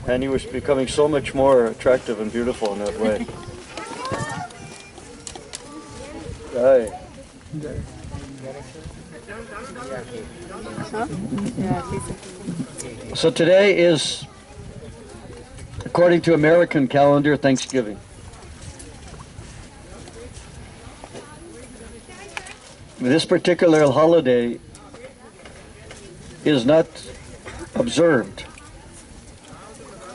And he was becoming so much more attractive and beautiful in that way. Right. So today is, according to American calendar, Thanksgiving. This particular holiday is not observed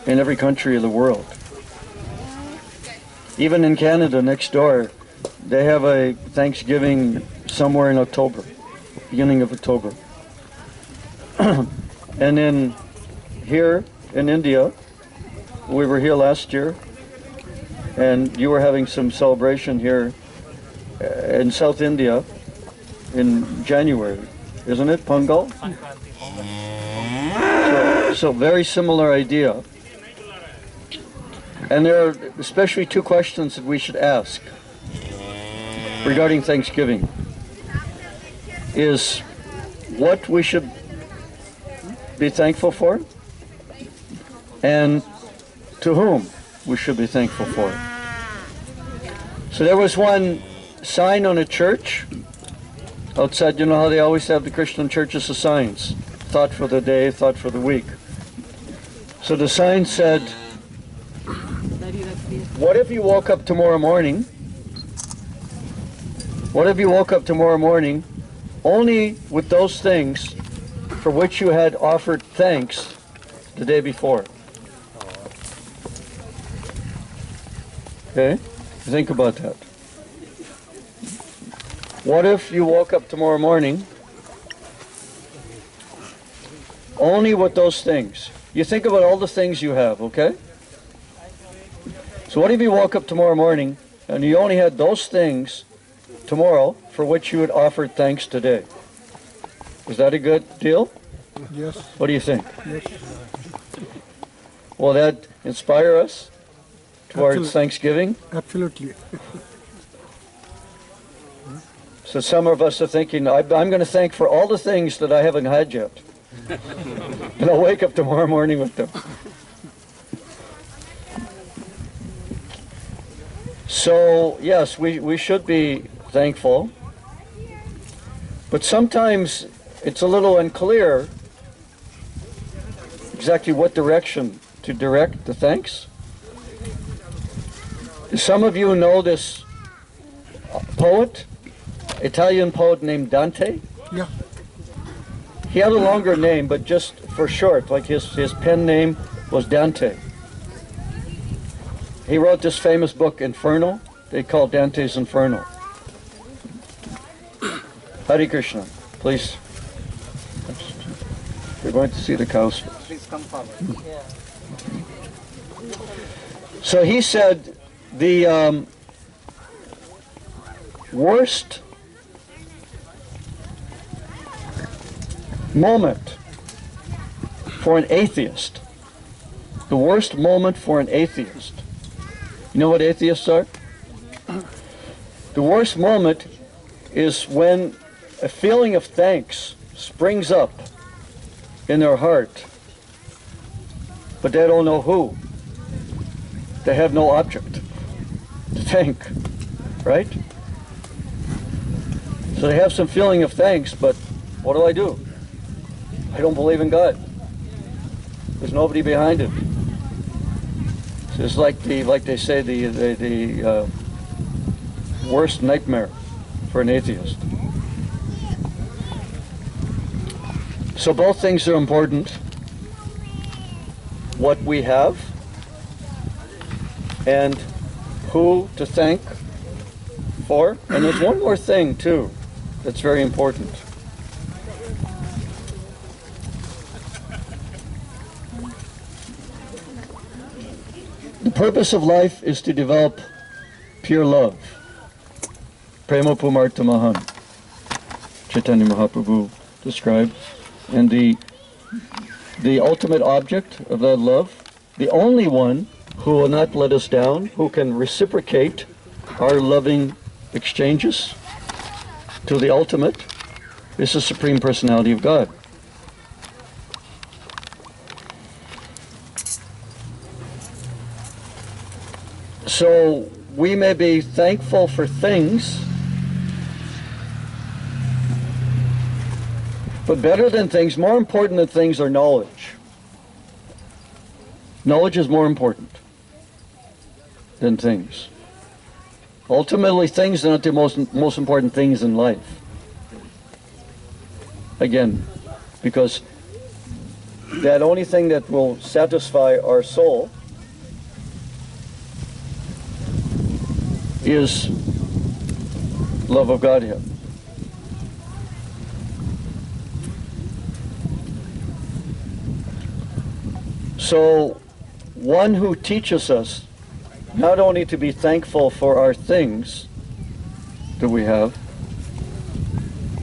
in every country of the world. Even in Canada next door, they have a Thanksgiving somewhere in October, beginning of October. And then here in India, we were here last year, and you were having some celebration here in South India in January, isn't it, Pongal? So very similar idea. And there are especially two questions that we should ask regarding Thanksgiving. Is what we should be thankful for, and to whom we should be thankful for. So there was one sign on a church outside. You know how they always have the Christian churches of signs, thought for the day, thought for the week. So the sign said, what if you woke up tomorrow morning, only with those things for which you had offered thanks the day before? Okay? Think about that. What if you woke up tomorrow morning only with those things? You think about all the things you have, okay? So what if you woke up tomorrow morning and you only had those things tomorrow for which you had offered thanks today? Is that a good deal? Yes. What do you think? Yes. Will that inspire us towards Thanksgiving? Absolutely. So some of us are thinking, I'm going to thank for all the things that I haven't had yet. And I'll wake up tomorrow morning with them. So, yes, we should be thankful. But sometimes it's a little unclear exactly what direction to direct the thanks. Some of you know this poet, Italian poet named Dante. Yeah. He had a longer name, but just for short, like his pen name was Dante. He wrote this famous book, Inferno. They call Dante's Inferno. Hare Krishna, please. We're going to see the cows. Please come forward. Yeah. So he said the worst moment for an atheist, the worst moment for an atheist. You know what atheists are? The worst moment is when a feeling of thanks springs up in their heart, but they don't know who. They have no object to thank, right? So they have some feeling of thanks, but what do? I don't believe in God. There's nobody behind it. So it's like they say the worst nightmare for an atheist. So both things are important. What we have and who to thank for. And there's one more thing too that's very important. The purpose of life is to develop pure love. Prema Pumarta Mahan, Chaitanya Mahaprabhu described. And the ultimate object of that love, the only one who will not let us down, who can reciprocate our loving exchanges to the ultimate, is the Supreme Personality of God. So we may be thankful for things, but better than things, more important than things are knowledge. Knowledge is more important than things. Ultimately, things are not the most important things in life. Again, because that only thing that will satisfy our soul is love of Godhead. So, one who teaches us not only to be thankful for our things that we have,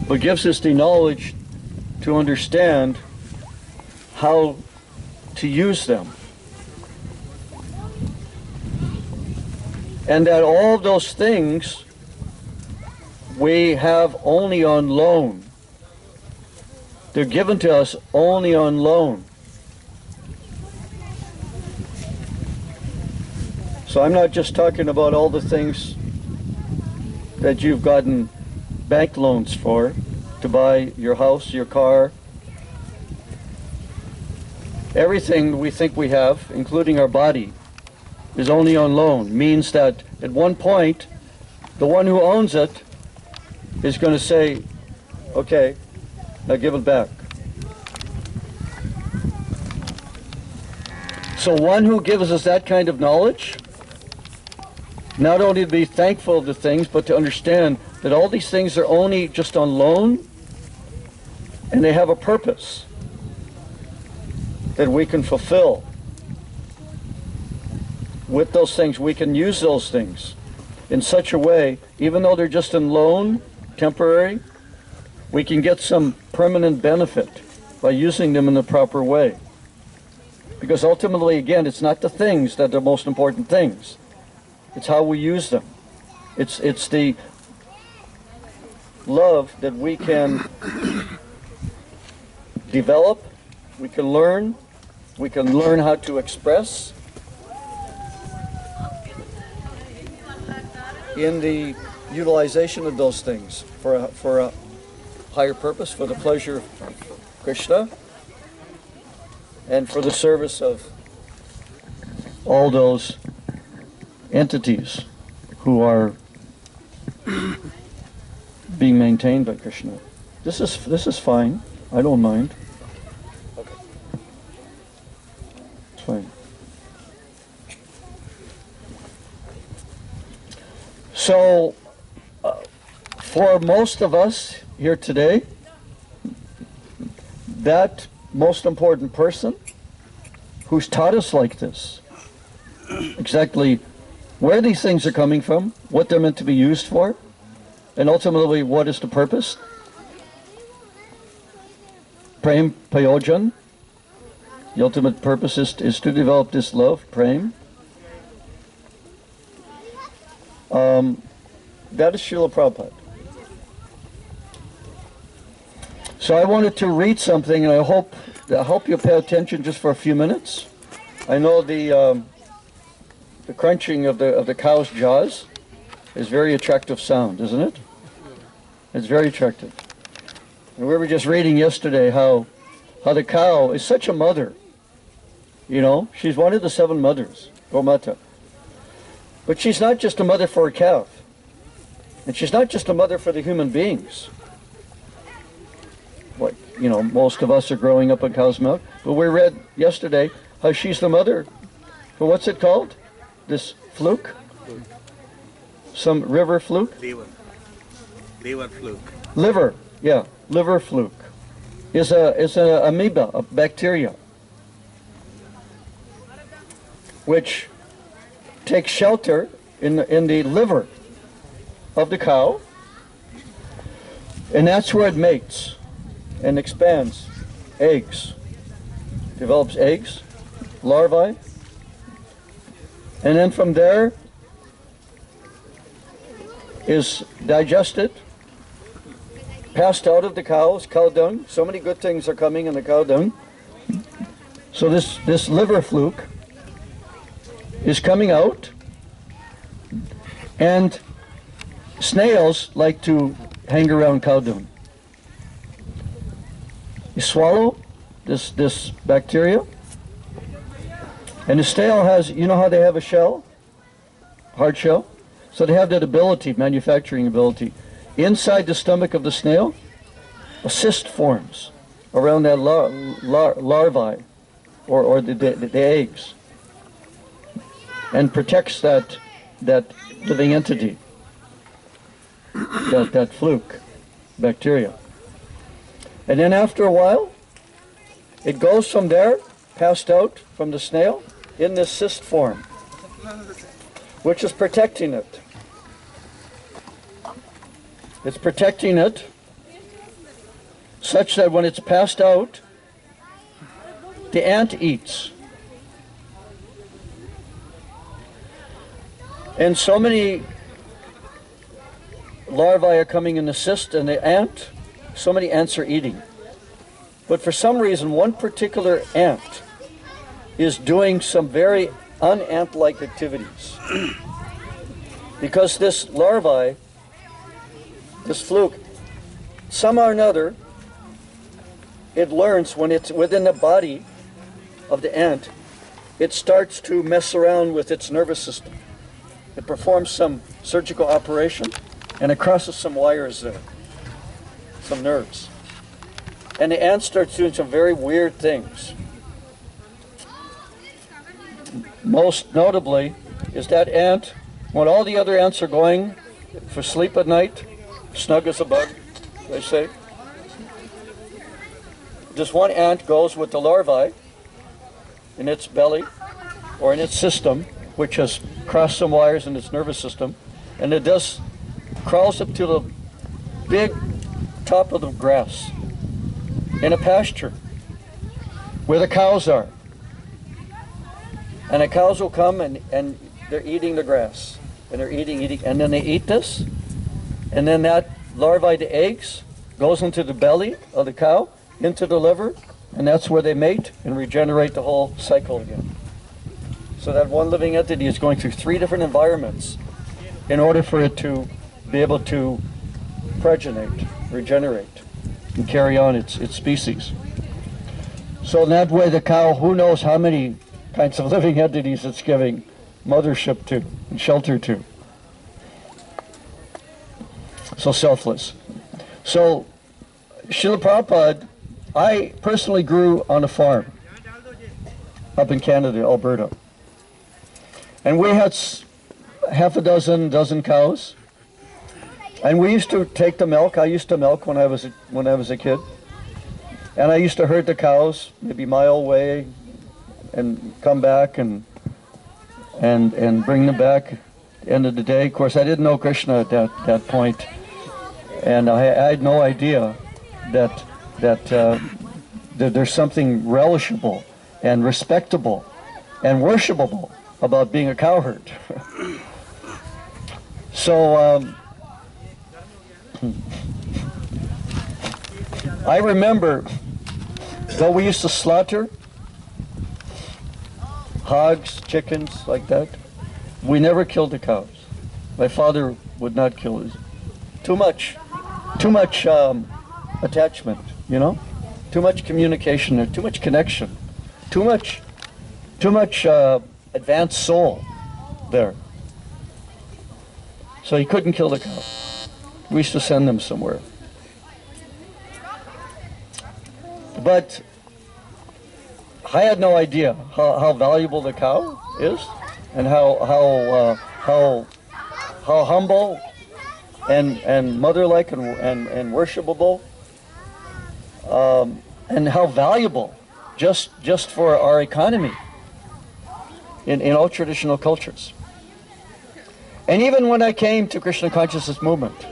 but gives us the knowledge to understand how to use them. And that all those things we have only on loan. They're given to us only on loan. So I'm not just talking about all the things that you've gotten bank loans for, to buy your house, your car. Everything we think we have, including our body, is only on loan. Means that at one point, the one who owns it is going to say, okay, now give it back. So one who gives us that kind of knowledge, not only to be thankful of the things, but to understand that all these things are only just on loan, and they have a purpose that we can fulfill. With those things, we can use those things in such a way, even though they're just in loan, temporary, we can get some permanent benefit by using them in the proper way. Because ultimately, again, it's not the things that are the most important things. It's how we use them. It's the love that we can develop, we can learn how to express in the utilization of those things for a higher purpose, for the pleasure of Krishna, and for the service of all those entities who are being maintained by Krishna. This is fine. I don't mind. Okay. It's fine. So, for most of us here today, that most important person who's taught us like this, exactly where these things are coming from, what they're meant to be used for, and ultimately what is the purpose. Prem Prayojan, the ultimate purpose is to develop this love, Prem. That is Srila Prabhupada. So I wanted to read something, and I hope you pay attention just for a few minutes. I know the crunching of the cow's jaws is very attractive sound, isn't it? It's very attractive. And we were just reading yesterday how the cow is such a mother. You know, she's one of the 7 mothers, Gomata. But she's not just a mother for a calf. And she's not just a mother for the human beings. Like, you know, most of us are growing up on cow's milk. But we read yesterday how she's the mother for, what's it called? This fluke? Some river fluke? Liver fluke. Liver, yeah, liver fluke. Is an amoeba, a bacteria, which takes shelter in the liver of the cow, and that's where it mates and expands eggs, develops eggs, larvae, and then from there is digested, passed out of the cows, cow dung. So many good things are coming in the cow dung. So this liver fluke is coming out, And snails like to hang around cow dung. You swallow this bacteria, and the snail has, you know how they have a shell? Hard shell? So they have that ability, manufacturing ability. Inside the stomach of the snail, a cyst forms around that larvae, or the eggs, and protects that living entity, that fluke bacteria. And then after a while, it goes from there, passed out from the snail, in this cyst form, which is protecting it. It's protecting it such that when it's passed out, the ant eats. And so many larvae are coming in the cyst, and the ant, so many ants are eating. But for some reason, one particular ant is doing some very un-ant-like activities. Because this larvae, this fluke, somehow or another, it learns when it's within the body of the ant, it starts to mess around with its nervous system. It performs some surgical operation, and it crosses some wires there, some nerves. And the ant starts doing some very weird things. Most notably is that ant, when all the other ants are going for sleep at night, snug as a bug, they say, this one ant goes with the larvae in its belly or in its system, which has crossed some wires in its nervous system, and it just crawls up to the big top of the grass in a pasture where the cows are. And the cows will come and they're eating the grass. And they're eating, and then they eat this. And then that larvae, the eggs, goes into the belly of the cow, into the liver, and that's where they mate and regenerate the whole cycle again. So that one living entity is going through 3 different environments in order for it to be able to pregnate, regenerate, and carry on its species. So in that way, the cow, who knows how many kinds of living entities it's giving mothership to and shelter to. So selfless. So Srila Prabhupada, I personally grew on a farm up in Canada, Alberta. And we had half a dozen cows. And we used to take the milk. I used to milk when I was a kid. And I used to herd the cows maybe a mile away and come back and bring them back at the end of the day. Of course, I didn't know Krishna at that point. And I had no idea that there's something relishable and respectable and worshipable about being a cowherd. So I remember, though we used to slaughter hogs, chickens, like that, we never killed the cows. My father would not kill us. Too much attachment, you know? Too much communication there, too much connection, too much advanced soul there. So he couldn't kill the cow. We used to send them somewhere. But I had no idea how valuable the cow is, and how humble and mother-like and worshipable, and how valuable just for our economy in all traditional cultures. And even when I came to Krishna Consciousness Movement,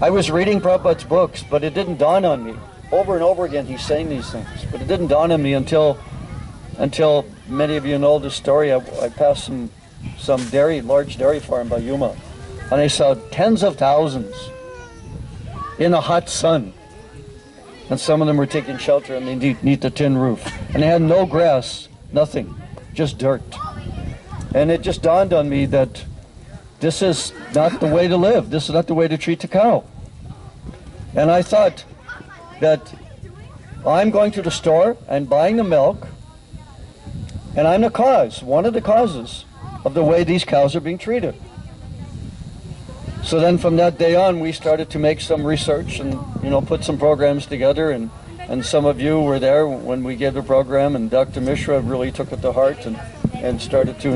I was reading Prabhupada's books, but it didn't dawn on me. Over and over again he's saying these things, but it didn't dawn on me until many of you know the story. I passed some large dairy farm by Yuma, and I saw tens of thousands in the hot sun, and some of them were taking shelter and they neath the tin roof, and they had no grass, nothing, just dirt. And it just dawned on me that this is not the way to live. This is not the way to treat the cow. And I thought that I'm going to the store and buying the milk, and I'm the cause, one of the causes of the way these cows are being treated. So then from that day on, we started to make some research and, put some programs together. And some of you were there when we gave the program, and Dr. Mishra really took it to heart and started to